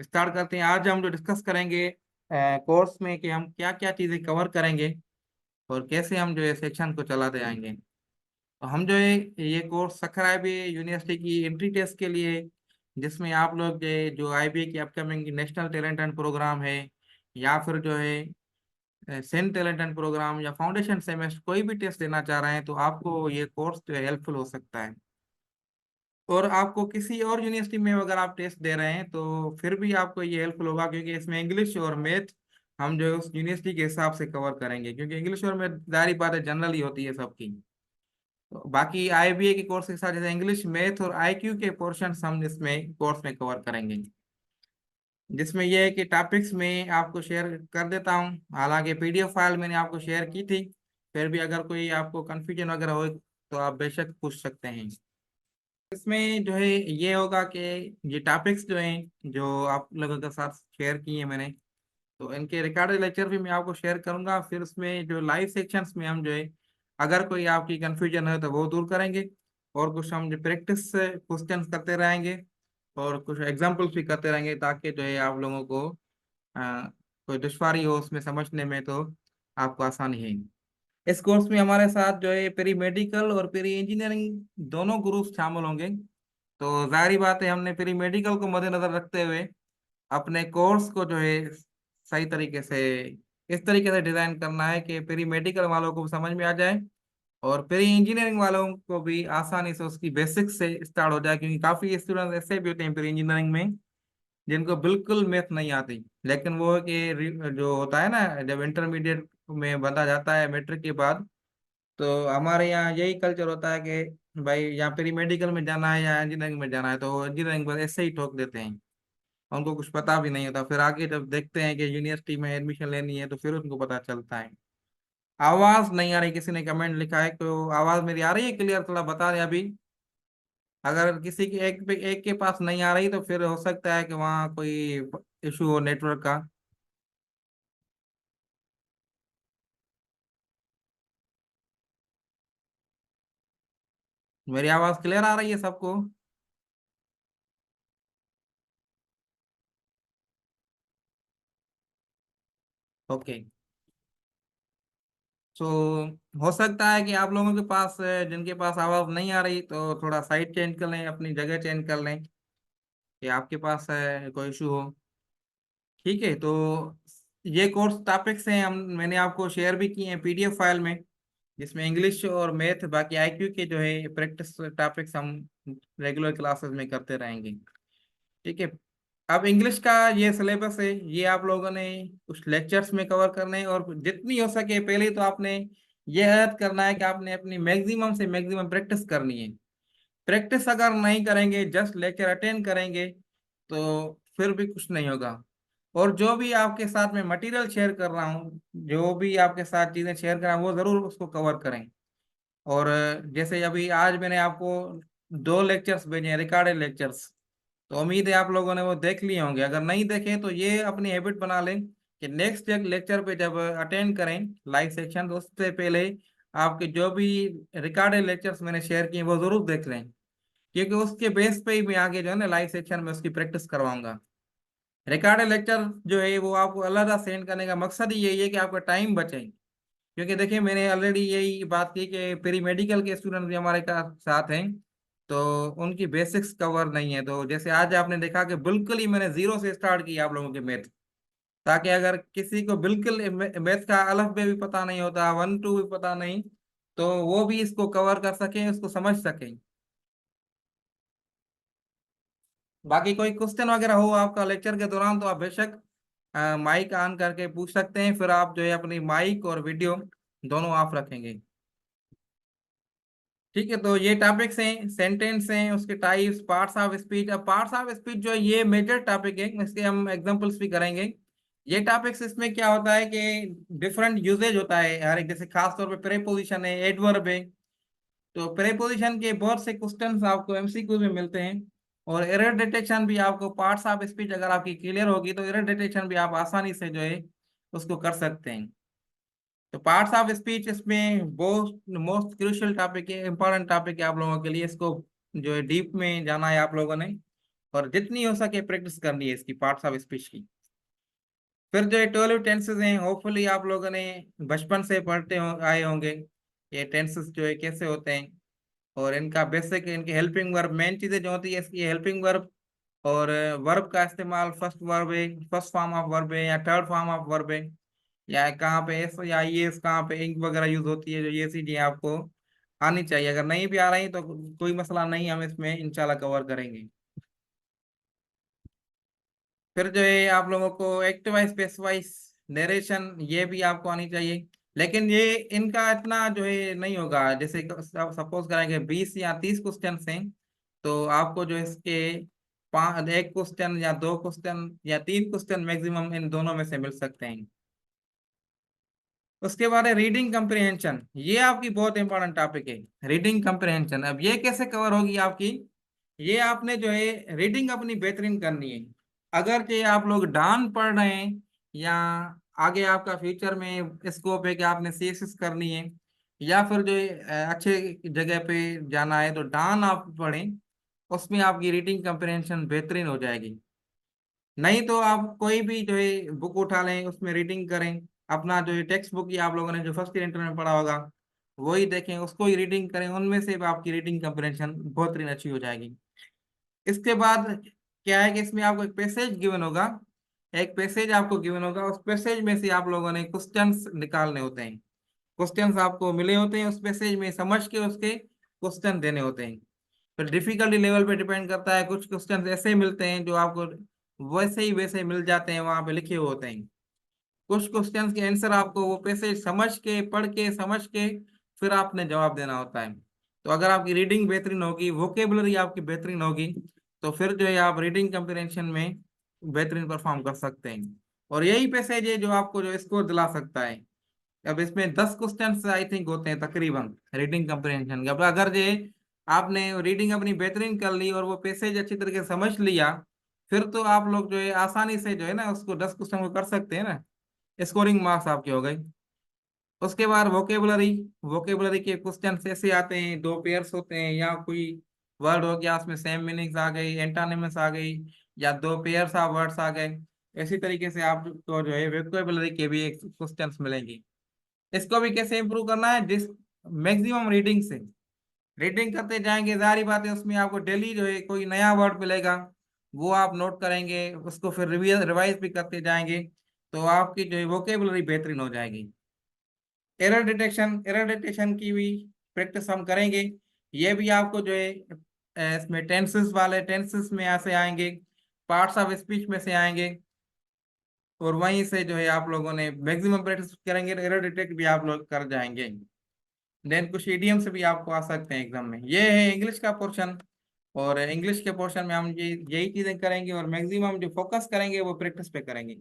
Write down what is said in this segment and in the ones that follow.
Start करते हैं। आज हम जो डिस्कस करेंगे कोर्स में कि हम क्या क्या चीज़ें कवर करेंगे और कैसे हम जो है सेक्शन को चलाते आएंगे। तो हम जो है ये कोर्स सखर आईबीए यूनिवर्सिटी की एंट्री टेस्ट के लिए, जिसमें आप लोग जो आईबीए की upcoming national talent hunt program है, या फिर जो है सेंट टैलेंट एंड प्रोग्राम या फाउंडेशन सेमेस्टर कोई भी टेस्ट देना चाह रहे हैं, तो आपको ये कोर्स जो है हेल्पफुल हो सकता है। और आपको किसी और यूनिवर्सिटी में अगर आप टेस्ट दे रहे हैं तो फिर भी आपको ये हेल्पफुल होगा, क्योंकि इसमें इंग्लिश और मैथ हम जो है उस यूनिवर्सिटी के हिसाब से कवर करेंगे, क्योंकि इंग्लिश और मैथ जारी बात है जनरल ही होती है सबकी। तो बाकी आईबीए के कोर्स के साथ जैसे इंग्लिश मैथ और आईक्यू के पोर्शन हम इसमें कोर्स में कवर करेंगे, जिसमें यह है कि टॉपिक्स में आपको शेयर कर देता हूँ। हालांकि पीडीएफ फाइल मैंने आपको शेयर की थी, फिर भी अगर कोई आपको कंफ्यूजन वगैरह हो तो आप बेशक पूछ सकते हैं। इसमें जो है ये होगा कि ये टॉपिक्स जो हैं जो आप लोगों के साथ शेयर किए हैं मैंने, तो इनके रिकॉर्डेड लेक्चर भी मैं आपको शेयर करूंगा। फिर उसमें जो लाइव सेक्शंस में हम जो है अगर कोई आपकी कंफ्यूजन है तो वो दूर करेंगे, और कुछ हम जो प्रैक्टिस क्वेश्चंस करते रहेंगे और कुछ एग्जाम्पल्स भी करते रहेंगे, ताकि जो है आप लोगों को कोई दुश्वारी हो उसमें समझने में तो आपको आसानी है। इस कोर्स में हमारे साथ जो है पेरी मेडिकल और पेरी इंजीनियरिंग दोनों ग्रुप शामिल होंगे। तो जाहिर बात है हमने पेरी मेडिकल को मद्देनजर रखते हुए अपने कोर्स को जो है सही तरीके से इस तरीके से डिजाइन करना है कि पेरी मेडिकल वालों को समझ में आ जाए और पेरी इंजीनियरिंग वालों को भी आसानी से उसकी बेसिक्स से स्टार्ट हो जाए, क्योंकि काफी स्टूडेंट्स ऐसे भी होते हैं पेरी इंजीनियरिंग में जिनको बिल्कुल मैथ नहीं आती। लेकिन वो है कि जो होता है ना, जब इंटरमीडिएट में बंदा जाता है मैट्रिक के बाद, तो हमारे यहाँ यही कल्चर होता है कि भाई यहाँ पेरी मेडिकल में जाना है या इंजीनियरिंग में जाना है, तो इंजीनियरिंग बस ऐसे ही ठोक देते हैं। उनको कुछ पता भी नहीं होता, फिर आगे जब देखते हैं कि यूनिवर्सिटी में एडमिशन लेनी है तो फिर उनको पता चलता है। आवाज नहीं आ रही, किसी ने कमेंट लिखा है, तो आवाज मेरी आ रही है क्लियर? थोड़ा बता दें अभी। अगर किसी के एक के पास नहीं आ रही तो फिर हो सकता है कि वहाँ कोई इशू हो नेटवर्क का। मेरी आवाज क्लियर आ रही है सबको? ओके। तो हो सकता है कि आप लोगों के पास जिनके पास आवाज नहीं आ रही तो थोड़ा साइड चेंज कर लें, अपनी जगह चेंज कर लें, कि आपके पास कोई इशू हो। ठीक है। तो ये कोर्स टॉपिक्स हैं, हम मैंने आपको शेयर भी किए हैं पीडीएफ फाइल में, जिसमें इंग्लिश और मैथ बाकी आईक्यू के जो है प्रैक्टिस टॉपिक्स हम रेगुलर क्लासेस में करते रहेंगे। ठीक है। अब इंग्लिश का ये सिलेबस है, ये आप लोगों ने कुछ लेक्चर्स में कवर करने हैं, और जितनी हो सके पहले तो आपने ये याद करना है कि आपने अपनी मैक्सिमम से मैक्सिमम प्रैक्टिस करनी है। प्रैक्टिस अगर नहीं करेंगे, जस्ट लेक्चर अटेंड करेंगे, तो फिर भी कुछ नहीं होगा। और जो भी आपके साथ में मटेरियल शेयर कर रहा हूँ, जो भी आपके साथ चीज़ें शेयर कर रहा हूँ, वो ज़रूर उसको कवर करें। और जैसे अभी आज मैंने आपको दो लेक्चर्स भेजे हैं, रिकॉर्डेड लेक्चर्स, तो उम्मीद है आप लोगों ने वो देख लिए होंगे। अगर नहीं देखे तो ये अपनी हैबिट बना लें कि नेक्स्ट लेक्चर पे जब अटेंड करें लाइव सेक्शन, तो उससे पहले आपके जो भी रिकॉर्डेड लेक्चर्स मैंने शेयर किए वो जरूर देख लें, क्योंकि उसके बेस पे ही मैं आगे जो है ना लाइव सेक्शन में उसकी प्रैक्टिस करवाऊंगा। रिकॉर्डेड लेक्चर जो है वो आपको अलग सेंड करने का मकसद ही यही है कि आपका टाइम बचे। क्योंकि देखिए मैंने ऑलरेडी यही बात की कि पेरी मेडिकल के स्टूडेंट भी हमारे साथ हैं, तो उनकी बेसिक्स कवर नहीं है। तो जैसे आज आपने देखा कि बिल्कुल ही मैंने जीरो से स्टार्ट किया आप लोगों के मैथ, ताकि अगर किसी को बिल्कुल मैथ का अलफ बे भी पता नहीं होता, वन टू भी पता नहीं, तो वो भी इसको कवर कर सके, उसको समझ सके। बाकी कोई क्वेश्चन वगैरह हो आपका लेक्चर के दौरान तो आप बेशक माइक ऑन करके पूछ सकते हैं। फिर आप जो है अपनी माइक और वीडियो दोनों ऑफ रखेंगे। ठीक है। तो ये टॉपिक्स हैं, सेंटेंस हैं, उसके टाइप्स, पार्ट्स ऑफ स्पीच। अब पार्ट्स ऑफ स्पीच जो है ये मेजर टॉपिक है, इसके हम एग्जांपल्स भी करेंगे। ये टॉपिक्स इसमें क्या होता है कि डिफरेंट यूजेज होता है हर एक, जैसे खास तौर पे प्रेपोजिशन है, एडवर्ब है। तो प्रेपोजिशन के बहुत से क्वेश्चंस आपको एमसीक्यू में मिलते हैं। और एरर डिटेक्शन भी आपको, पार्ट्स ऑफ स्पीच अगर आपकी क्लियर होगी तो एरर डिटेक्शन भी आप आसानी से जो है उसको कर सकते हैं। तो पार्ट्स ऑफ स्पीच इसमें बहुत मोस्ट क्रूशियल टॉपिक है, इंपॉर्टेंट टॉपिक है आप लोगों के लिए। इसको जो है डीप में जाना है आप लोगों ने। और जितनी हो सके प्रैक्टिस करनी है इसकी, पार्ट्स ऑफ स्पीच की। फिर जो ये 12 टेंसेस हैं, होपफुली आप लोगों ने बचपन से पढ़ते आए होंगे ये टेंसेस जो है कैसे होते हैं। और इनका बेसिक, इनकी हेल्पिंग वर्ब, मेन चीजें जो होती है इसकी हेल्पिंग वर्ब। और वर्ब का इस्तेमाल फर्स्ट वर्ब है, फर्स्ट फॉर्म ऑफ वर्ब है या थर्ड फॉर्म ऑफ वर्ब है, या कहाँ पे एस या ये कहाँ पे इंक वगैरह यूज होती है, जो ये चीजें आपको आनी चाहिए। अगर नहीं भी आ रही तो कोई मसला नहीं, हम इसमें इंशाल्लाह कवर करेंगे। फिर जो है आप लोगों को active voice passive wise narration ये भी आपको आनी चाहिए। लेकिन ये इनका इतना जो है नहीं होगा, जैसे सपोज करेंगे 20 या 30 क्वेश्चन हैं, तो आपको जो इसके पांच, एक क्वेश्चन या दो क्वेश्चन या 3 क्वेश्चन मैक्सिमम इन दोनों में से मिल सकते हैं। उसके बाद है रीडिंग कंप्रिहेंशन, ये आपकी बहुत इंपॉर्टेंट टॉपिक है। रीडिंग कंप्रिहेंशन अब ये कैसे कवर होगी आपकी, ये आपने जो है रीडिंग अपनी बेहतरीन करनी है। अगर जो आप लोग डान पढ़ रहे हैं, या आगे आपका फ्यूचर में स्कोप है कि आपने सीएसएस करनी है, या फिर जो है अच्छे जगह पे जाना है, तो डान आप पढ़ें, उसमें आपकी रीडिंग कंप्रिहेंशन बेहतरीन हो जाएगी। नहीं तो आप कोई भी जो है बुक उठा लें, उसमें रीडिंग करें। अपना जो है टेक्स्ट बुक ही आप लोगों ने जो फर्स्ट ईयर इंटर में पढ़ा होगा वही देखें, उसको ही रीडिंग करें, उनमें से भी आपकी रीडिंग कंप्रिहेंशन बहुत ही अच्छी हो जाएगी। इसके बाद क्या है कि इसमें आपको एक पैसेज गिवन होगा, एक पैसेज आपको गिवन होगा, उस पैसेज में से आप लोगों ने क्वेश्चंस निकालने होते हैं। क्वेश्चंस आपको मिले होते हैं उस पैसेज में, समझ के उसके क्वेश्चन देने होते हैं। फिर डिफिकल्टी लेवल पे डिपेंड करता है, कुछ क्वेश्चन ऐसे मिलते हैं जो आपको वैसे ही मिल जाते हैं, वहां पे लिखे हुए होते हैं। कुछ क्वेश्चंस के आंसर आपको वो पैसेज समझ के, पढ़ के, समझ के फिर आपने जवाब देना होता है। तो अगर आपकी रीडिंग बेहतरीन होगी, वोकेबलरी आपकी बेहतरीन होगी, तो फिर जो है आप रीडिंग कंप्रिहेंशन में बेहतरीन परफॉर्म कर सकते हैं। और यही पैसेज है जो आपको जो स्कोर दिला सकता है। अब इसमें 10 क्वेश्चन आई थिंक होते हैं तकरीबन रीडिंग कंप्रिहेंशन के। अब अगर ये आपने रीडिंग अपनी बेहतरीन कर ली और वो पैसेज अच्छी तरीके से समझ लिया, फिर तो आप लोग जो है आसानी से जो है ना उसको 10 क्वेश्चन को कर सकते हैं ना, स्कोरिंग मार्क्स आपके हो गए। उसके बाद वोकेबलरी, वोकेबलरी के क्वेश्चन ऐसे आते हैं, दो पेयर्स होते हैं, या कोई वर्ड हो गया उसमें सेम मीनिंग्स आ गई, एंटानिमस आ गई, या दो पेयर्स ऑफ वर्ड्स आ गए। इसी तरीके से आपको जो है वोकेबलरी के भी एक क्वेश्चंस मिलेंगे। इसको भी कैसे इंप्रूव करना है, जिस मैक्सिमम रीडिंग से रीडिंग करते जाएंगे, जारी बात है उसमें आपको डेली जो है कोई नया वर्ड मिलेगा, वो आप नोट करेंगे, उसको फिर रिवाइज भी करते जाएंगे, तो आपकी जो है वोकेबलरी बेहतरीन हो जाएगी। एरर डिटेक्शन, एरर डिटेक्शन की भी प्रैक्टिस हम करेंगे। ये भी आपको जो है इसमें टेंसेस वाले, टेंसेस में ऐसे आएंगे, पार्ट्स ऑफ स्पीच में से आएंगे, और वहीं से जो है आप लोगों ने मैक्सिमम प्रैक्टिस करेंगे, एरर डिटेक्ट भी आप लोग कर जाएंगे। देन कुछ ईडियम से भी आपको आ सकते हैं एग्जाम में। ये है इंग्लिश का पोर्शन, और इंग्लिश के पोर्शन में हम ये यही चीजें करेंगे, और मैक्सिमम जो फोकस करेंगे वो प्रैक्टिस पे करेंगे।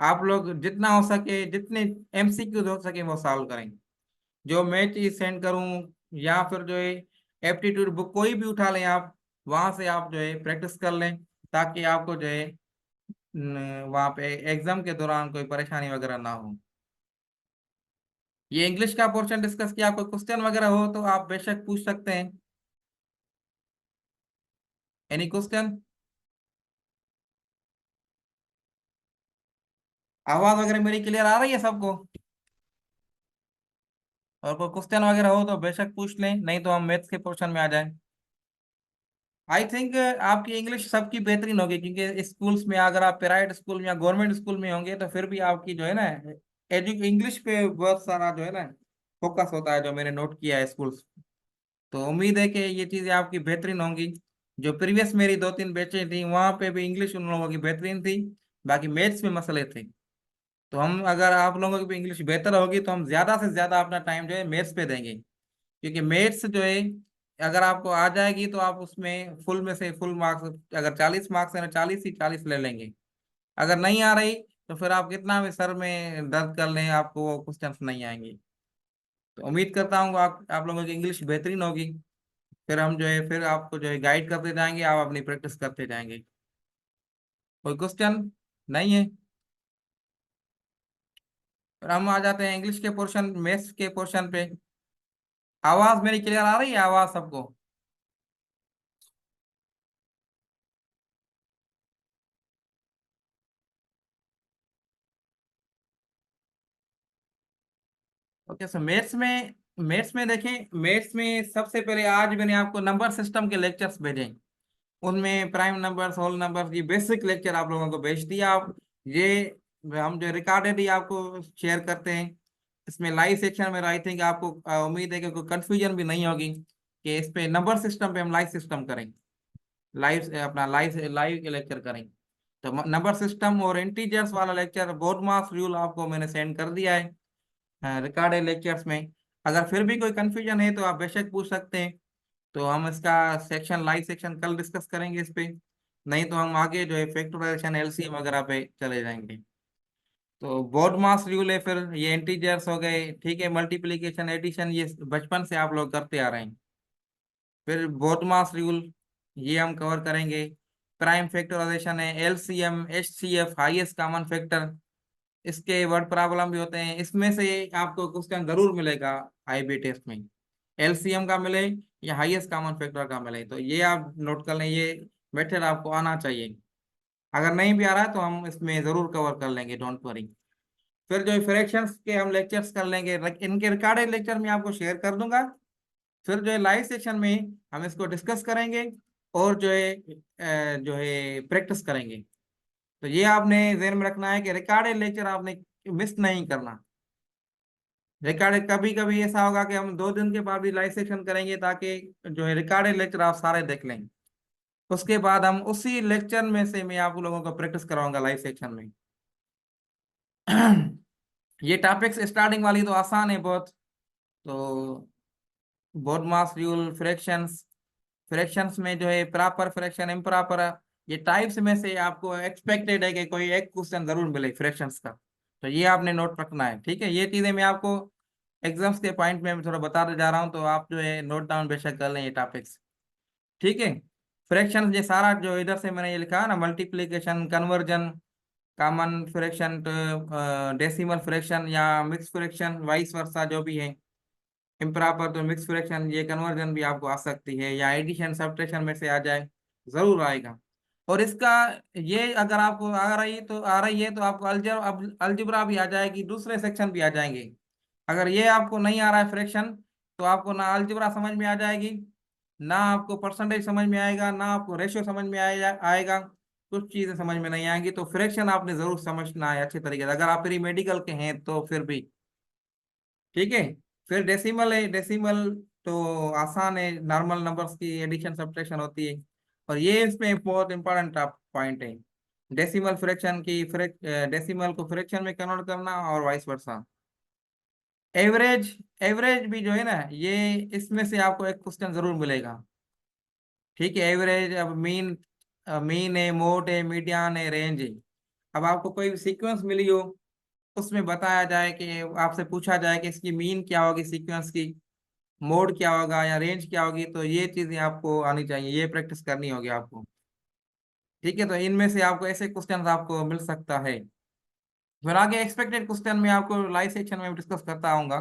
आप लोग जितना हो सके, जितने एमसीक्यूज हो सके वो सॉल्व करें। जो मैं चीज सेंड करूं, या फिर जो है एप्टीट्यूड बुक कोई भी उठा लें आप, वहां से आप जो है प्रैक्टिस कर लें, ताकि आपको जो है वहां पे एग्जाम के दौरान कोई परेशानी वगैरह ना हो। ये इंग्लिश का पोर्शन डिस्कस किया, कोई क्वेश्चन वगैरह हो तो आप बेशक पूछ सकते हैं। Any question? आवाज वगैरह मेरी क्लियर आ रही है सबको? और कोई क्वेश्चन वगैरह हो तो बेशक पूछ लें, नहीं तो हम मैथ्स के पोर्शन में आ जाएं। आई थिंक आपकी इंग्लिश सबकी बेहतरीन होगी, क्योंकि स्कूल्स में अगर आप प्राइवेट स्कूल में या गवर्नमेंट स्कूल में होंगे तो फिर भी आपकी जो है ना इंग्लिश पे बहुत सारा जो है ना फोकस होता है, जो मैंने नोट किया है स्कूल्स। तो उम्मीद है कि ये चीज़ें आपकी बेहतरीन होंगी। जो प्रीवियस मेरी 2-3 बैचें थी वहाँ पे भी इंग्लिश उन लोगों की बेहतरीन थी, बाकी मैथ्स में मसले थे। तो हम, अगर आप लोगों की भी इंग्लिश बेहतर होगी तो हम ज़्यादा से ज़्यादा अपना टाइम जो है मैथ्स पे देंगे। क्योंकि मैथ्स जो है अगर आपको आ जाएगी तो आप उसमें फुल में से फुल मार्क्स, अगर 40 मार्क्स है ना, 40 ही 40 ले लेंगे। अगर नहीं आ रही तो फिर आप कितना भी सर में दर्द कर लें, आपको वो क्वेश्चन नहीं आएंगे। तो उम्मीद करता हूँ आप लोगों की इंग्लिश बेहतरीन होगी। फिर हम जो है फिर आपको जो है गाइड करते जाएंगे, आप अपनी प्रैक्टिस करते जाएंगे। कोई क्वेश्चन नहीं है? फिर हम आ जाते हैं इंग्लिश के पोर्शन, मैथ्स के पोर्शन पे। आवाज मेरी क्लियर आ रही है, आवाज सबको? ओके सर, मैथ्स में देखें, मैथ्स में सबसे पहले आज मैंने आपको नंबर सिस्टम के लेक्चर्स भेजे। उनमें प्राइम नंबर्स, होल नंबर्स, ये बेसिक लेक्चर आप लोगों को भेज दिया। आप ये हम जो रिकॉर्डेड ही आपको शेयर करते हैं। इसमें लाइव सेक्शन में आई थिंक आपको उम्मीद है कि कोई कंफ्यूजन भी नहीं होगी कि इस पे नंबर सिस्टम पे हम लाइव सिस्टम करें, लाइव अपना लाइव लाइव के लेक्चर करें। तो नंबर सिस्टम और इंटीजर्स वाला लेक्चर बोर्ड मास रूल आपको मैंने सेंड कर दिया है रिकॉर्डेड लेक्चर्स में। अगर फिर भी कोई कंफ्यूजन है तो आप बेशक पूछ सकते हैं। तो हम इसका सेक्शन लाइव सेक्शन कल डिस्कस करेंगे इस पे। नहीं तो हम आगे जो है फैक्टराइजेशन एलसीएम वगैरह पे चले जाएंगे। तो बोर्ड मास रूल है, फिर ये इंटीजर्स हो गए, ठीक है, मल्टीप्लिकेशन एडिशन ये बचपन से आप लोग करते आ रहे हैं। फिर बोर्ड मास रूल ये हम कवर करेंगे। प्राइम फैक्टराइजेशन है, LCM, HCF, highest common factor, इसके वर्ड प्रॉब्लम भी होते हैं। इसमें से आपको क्वेश्चन जरूर मिलेगा आईबी टेस्ट में, एलसीएम का मिले या हाईएस्ट कॉमन फैक्टर का मिले। तो ये आप नोट कर लें, ये मेथड आपको आना चाहिए। अगर नहीं भी आ रहा है तो हम इसमें जरूर कवर कर लेंगे, डोंट वरी। फिर जो फ्रैक्शंस के हम लेक्चर्स कर लेंगे, इनके रिकॉर्डेड लेक्चर में आपको शेयर कर दूंगा। फिर जो है लाइव सेक्शन में हम इसको डिस्कस करेंगे और जो है प्रैक्टिस करेंगे। तो ये आपने ध्यान में रखना है कि रिकॉर्डेड लेक्चर आपने मिस नहीं करना। रिकॉर्डेड कभी कभी ऐसा होगा कि हम 2 दिन के बाद भी लाइव सेक्शन करेंगे ताकि जो है रिकॉर्डेड लेक्चर आप सारे देख लें। उसके बाद हम उसी लेक्चर में से मैं आप लोगों को प्रैक्टिस कराऊंगा लाइव सेक्शन में। ये टॉपिक्स स्टार्टिंग वाली तो आसान है बहुत। तो बोर्ड मास रूल, फ्रैक्शंस, फ्रैक्शंस में जो है प्रॉपर फ्रैक्शन, इम्प्रॉपर, ये टाइप्स में से आपको एक्सपेक्टेड है कि कोई एक क्वेश्चन जरूर मिले फ्रैक्शंस का। तो ये आपने नोट रखना है, ठीक है। ये चीजें मैं आपको एग्जाम्स के पॉइंट में थोड़ा बताते जा रहा हूँ, तो आप जो है नोट डाउन बेशक कर लें ये टॉपिक्स, ठीक है। फ्रैक्शंस ये सारा जो इधर से मैंने ये लिखा है ना, multiplication, conversion, common fraction, decimal fraction या मिक्स फ्रैक्शन, वाइस वर्सा जो भी है, इम्प्रॉपर तो मिक्स फ्रैक्शन, ये कन्वर्जन भी आपको आ सकती है, या एडिशन सब्ट्रैक्शन में से आ जाए, जरूर आएगा। और इसका ये अगर आपको आ रही है तो आपको अलजेब्रा भी आ जाएगी, दूसरे सेक्शन भी आ जाएंगे। अगर ये आपको नहीं आ रहा है फ्रैक्शन, तो आपको ना अलजेब्रा समझ में आ जाएगी, ना आपको परसेंटेज समझ में आएगा, ना आपको रेशियो समझ में आएगा। कुछ चीजें समझ में नहीं आएंगी। तो फ्रैक्शन आपने जरूर समझना है अच्छे तरीके से, अगर आप प्री मेडिकल के हैं तो फिर भी, ठीक है। फिर डेसिमल है, डेसिमल तो आसान है, नॉर्मल नंबर्स की एडिशन सब्ट्रैक्शन होती है। और ये इसमें बहुत इंपॉर्टेंट पॉइंट है, डेसिमल फ्रैक्शन की डेसिमल को फ्रैक्शन में कन्वर्ट करना और वाइस वर्सा। एवरेज, एवरेज भी जो है ना, ये इसमें से आपको एक क्वेश्चन जरूर मिलेगा, ठीक है। एवरेज, अब मीन, मीन है, मोड है, मीडियन है, रेंज है। अब आपको कोई सीक्वेंस मिली हो, उसमें बताया जाए कि आपसे पूछा जाए कि इसकी मीन क्या होगी सीक्वेंस की, मोड क्या होगा या रेंज क्या होगी, तो ये चीजें आपको आनी चाहिए, ये प्रैक्टिस करनी होगी आपको, ठीक है। तो इनमें से आपको ऐसे क्वेश्चन आपको मिल सकता है। फिर आगे एक्सपेक्टेड क्वेश्चन में आपको लाइव सेक्शन में डिस्कस करता आऊंगा।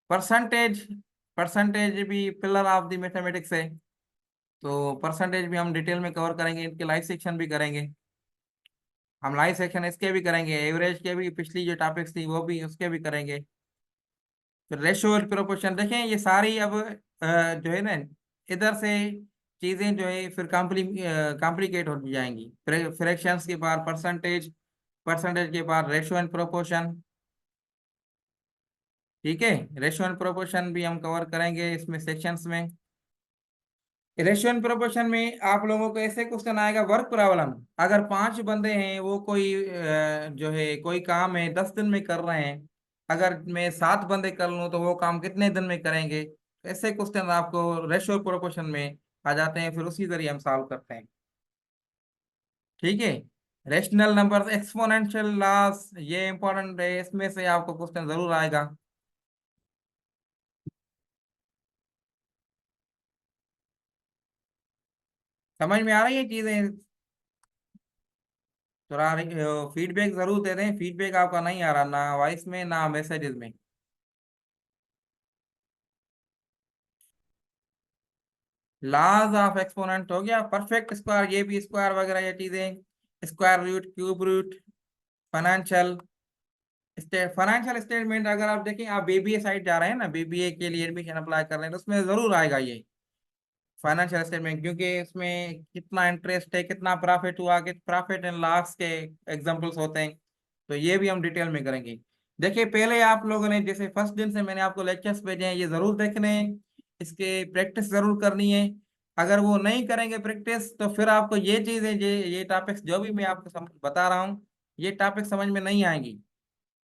परसेंटेज, परसेंटेज भी पिलर ऑफ द मैथमेटिक्स है। तो परसेंटेज भी हम डिटेल में कवर करेंगे, इनके लाइव सेक्शन भी करेंगे। हम लाइव सेक्शन इसके भी करेंगे, एवरेज के भी, पिछली जो टॉपिक्स थी वो भी, उसके भी करेंगे। फिर रेशो और प्रोपोर्शन देखें, ये सारी अब जो है ना, इधर से चीजें जो है फिर कॉम्प्लिकेट होती जाएंगी। फ्रैक्शंस के बाद परसेंटेज, परसेंटेज के बाद रेशो एंड प्रोपोर्शन, ठीक है। रेशो एंड प्रोपोर्शन भी हम कवर करेंगे इसमें सेक्शंस में। रेशियो एंड प्रोपोर्शन में आप लोगों को ऐसे क्वेश्चन आएगा, वर्क प्रॉब्लम। अगर 5 बंदे हैं, वो कोई जो है कोई काम है 10 दिन में कर रहे हैं, अगर मैं 7 बंदे कर लूँ तो वो काम कितने दिन में करेंगे। ऐसे क्वेश्चन आपको रेशियो प्रोपोर्शन में आ जाते हैं, फिर उसी जरिए हम सॉल्व करते हैं, ठीक है। रेशनल नंबर्स, एक्सपोनेंशियल लॉस, ये इंपॉर्टेंट है, इसमें से आपको क्वेश्चन जरूर आएगा। समझ में आ रही है चीजें? थोड़ा फीडबैक जरूर दे दें, फीडबैक आपका नहीं आ रहा ना वॉइस में ना मैसेजेस में। लाज ऑफ एक्सपोनेंट हो गया, परफेक्ट स्क्वायर, ये भी स्क्वायर वगैरह ये चीजें, square root, cube root, financial, financial statement अगर आप देखें, आप बीबीए साइड जा रहे हैं ना, बीबीए के लिए एडमिशन अप्लाई कर रहे हैं, तो उसमें जरूर आएगा ये फाइनेंशियल स्टेटमेंट, क्योंकि इसमें कितना इंटरेस्ट है, कितना प्रॉफिट हुआ, कि प्रॉफिट एंड लॉस के एग्जांपल्स होते हैं। तो ये भी हम डिटेल में करेंगे। देखिए, पहले आप लोगों ने जैसे फर्स्ट दिन से मैंने आपको लेक्चर्स भेजे हैं, ये जरूर देखने हैं, इसके प्रैक्टिस जरूर करनी है। अगर वो नहीं करेंगे प्रैक्टिस, तो फिर आपको ये चीजें, ये टॉपिक्स जो भी मैं आपको बता रहा हूँ, ये टॉपिक समझ में नहीं आएंगी।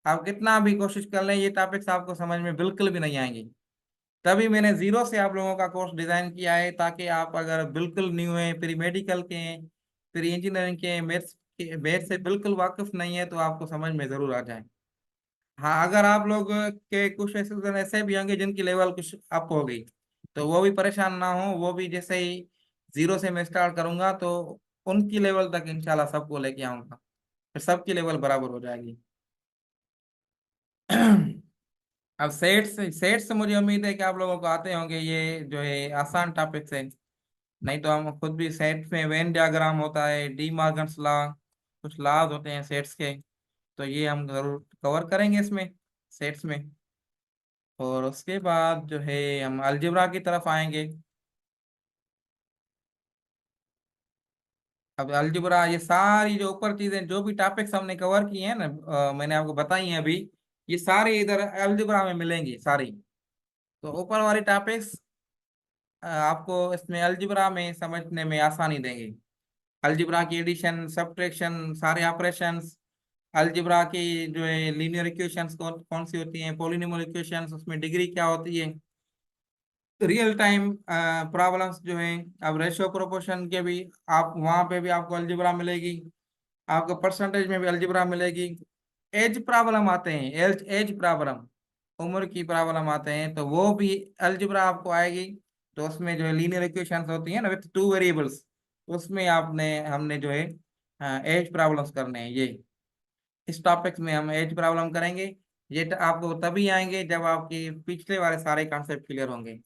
आप कितना भी कोशिश कर लें, ये टॉपिक्स आपको समझ में बिल्कुल भी नहीं आएंगे। तभी मैंने जीरो से आप लोगों का कोर्स डिजाइन किया है, ताकि आप अगर बिल्कुल न्यू है, प्री मेडिकल के हैं, प्री इंजीनियरिंग के हैं, मैथ्स से बिल्कुल वाकिफ नहीं है, तो आपको समझ में जरूर आ जाए। हाँ, अगर आप लोग के कुछ ऐसे ऐसे भी होंगे जिनकी लेवल कुछ अप हो गई, तो वो भी परेशान ना हो, वो भी जैसे ही जीरो से मैं स्टार्ट करूंगा, तो उनकी लेवल तक इंशाल्लाह सबको लेके आऊंगा, फिर सबकी लेवल बराबर हो जाएगी। अब सेट से मुझे उम्मीद है कि आप लोगों को आते होंगे, ये जो है आसान टॉपिक है। नहीं तो हम खुद भी सेट में वेन डायग्राम होता है, डी मॉर्गन्स लॉ, कुछ लॉज होते हैं सेट्स के, तो ये हम जरूर कवर करेंगे इसमें, सेट्स में। और उसके बाद जो है हम अलजेब्रा की तरफ आएंगे। अब अलजेब्रा, ये सारी जो ऊपर चीजें, जो भी टॉपिक्स हमने कवर किए हैं ना, मैंने आपको बताई हैं अभी, ये सारे इधर अलजेब्रा में मिलेंगी सारी। तो ऊपर वाली टॉपिक्स आपको इसमें अलजेब्रा में समझने में आसानी देंगे। अलजेब्रा की एडिशन, सब्ट्रैक्शन, सारे ऑपरेशंस, अलजेब्रा की जो है लीनियर इक्वेशंस कौन कौन सी होती हैं, पॉलिनॉमियल इक्वेशंस, उसमें डिग्री क्या होती है, रियल टाइम प्रॉब्लम्स जो हैं, अब रेशियो प्रोपोर्शन के भी आप वहां पे भी आपको अलजेब्रा मिलेगी, आपको परसेंटेज में भी अलजेब्रा मिलेगी। एज प्रॉब्लम आते हैं, एज एज प्रॉब्लम, उम्र की प्रॉब्लम आते हैं, तो वो भी अलजेब्रा आपको आएगी। तो उसमें जो है लीनियर इक्वेशंस होती है ना विथ टू वेरिएबल्स, उसमें आपने हमने जो है एज प्रॉब्लम्स करने हैं। ये इस टॉपिक्स में हम एज प्रॉब्लम करेंगे। ये आपको तभी आएंगे जब आपके पिछले वाले सारे कॉन्सेप्ट क्लियर होंगे।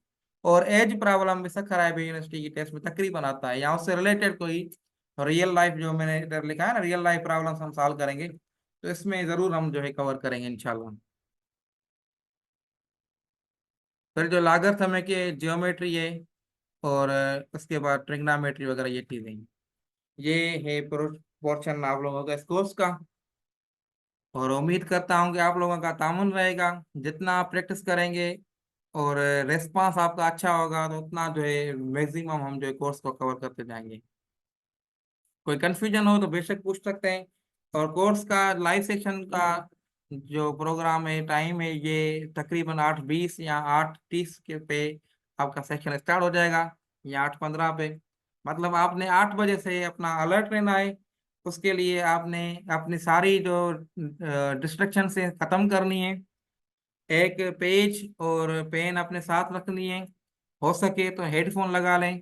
और एज प्रॉब्लम भी सखर आईबी यूनिवर्सिटी की टेस्ट में तकरीबन आता है, या उससे रिलेटेड कोई रियल लाइफ, जो मैंने इधर लिखा है ना, रियल लाइफ प्रॉब्लम्स हम सॉल्व करेंगे, तो इसमें जरूर हम जो है कवर करेंगे इंशाल्लाह। फिर जो लागत हमें के जियोमेट्री है, और उसके बाद ट्रिग्नोमेट्री वगैरह ये चीजें हैं। ये है पोर्शन आप लोगों का इस कोर्स का। और उम्मीद करता हूँ कि आप लोगों का तामुन रहेगा, जितना आप प्रैक्टिस करेंगे और रेस्पॉन्स आपका अच्छा होगा, तो उतना जो है मैक्सिमम हम जो है कोर्स को कवर करते जाएंगे। कोई कंफ्यूजन हो तो बेशक पूछ सकते हैं। और कोर्स का लाइव सेक्शन का जो प्रोग्राम है, टाइम है, ये तकरीबन 8:20 या 8:30 के पे आपका सेक्शन स्टार्ट हो जाएगा, या 8:15 पे। मतलब आपने 8 बजे से अपना अलर्ट रहना है। उसके लिए आपने अपनी सारी जो डिस्ट्रक्शन से ख़त्म करनी है, एक पेज और पेन अपने साथ रखनी है, हो सके तो हेडफोन लगा लें,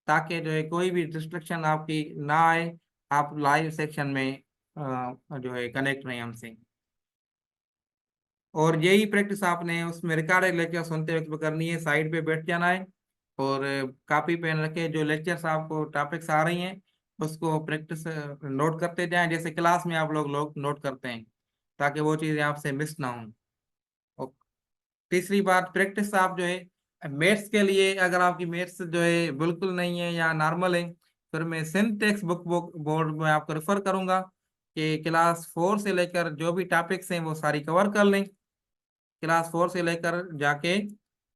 ताकि जो है कोई भी डिस्ट्रक्शन आपकी ना आए, आप लाइव सेक्शन में जो है कनेक्ट रहें हमसे। और यही प्रैक्टिस आपने उसमें रिकॉर्डेड लेक्चर सुनते वक्त करनी है, साइड पे बैठ जाना है, और कॉपी पेन रखे, जो लेक्चर्स आपको टॉपिक्स आ रही हैं उसको प्रैक्टिस नोट करते जाएं, जैसे क्लास में आप लोग नोट करते हैं, ताकि वो चीज़ें आपसे मिस ना हों। और तीसरी बात, प्रैक्टिस आप जो है मैथ्स के लिए, अगर आपकी मैथ्स जो है बिल्कुल नहीं है या नॉर्मल है, फिर मैं सिंटेक्स बुक बोर्ड में आपको रेफर करूंगा कि क्लास 4 से लेकर जो भी टॉपिक्स हैं वो सारी कवर कर लें, क्लास 4 से लेकर जाके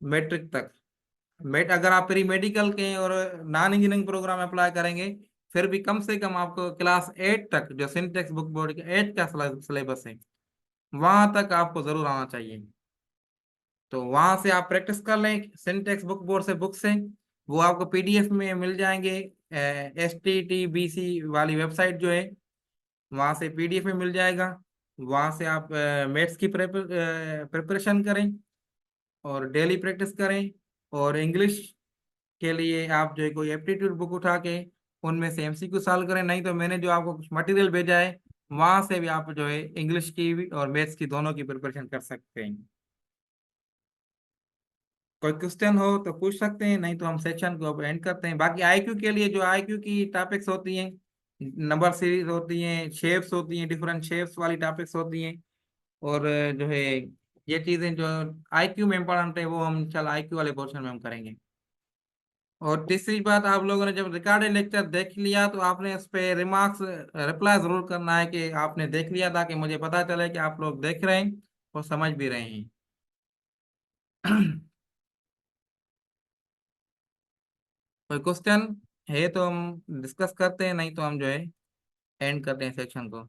मैट्रिक तक। मेट अगर आप प्री मेडिकल के और नॉन इंजीनियरिंग प्रोग्राम अप्लाई करेंगे, फिर भी कम से कम आपको क्लास 8 तक, जो सिंटेक्स बुक बोर्ड के 8 का सिलेबस है, वहां तक आपको जरूर आना चाहिए। तो वहां से आप प्रैक्टिस कर लें सिंटेक्स बुक बोर्ड से, बुक से। वो आपको पीडीएफ में मिल जाएंगे, STTBC वाली वेबसाइट जो है, वहां से पीडीएफ में मिल जाएगा। वहां से आप मैथ्स की प्रिपरेशन करें और डेली प्रैक्टिस करें। और इंग्लिश के लिए आप जो है कोई एप्टीट्यूड बुक उठा के उनमें से MCQ सॉल्व करें, नहीं तो मैंने जो आपको कुछ मटेरियल भेजा है, वहां से भी आप जो है इंग्लिश की भी और मैथ्स की दोनों की प्रिपरेशन कर सकते हैं। कोई क्वेश्चन हो तो पूछ सकते हैं, नहीं तो हम सेक्शन को अब एंड करते हैं। बाकी IQ के लिए, जो IQ की टॉपिक्स होती हैं, नंबर सीरीज होती हैं, शेप्स होती हैं, डिफरेंट शेप्स वाली टॉपिक्स होती हैं, और जो है ये चीजें जो आईक्यू में इम्पोर्टेंट है वो हम चल आईक्यू वाले पोर्शन में हम करेंगे। और तीसरी बात, आप लोगों ने जब रिकॉर्डेड लेक्चर देख लिया तो आपने इस पे रिमार्क्स रिप्लाई जरूर करना है कि आपने देख लिया, ताकि मुझे पता चले कि आप लोग देख रहे हैं और समझ भी रहे हैं। कोई क्वेश्चन है तो हम डिस्कस करते हैं, नहीं तो हम जो है एंड करते हैं सेक्शन को।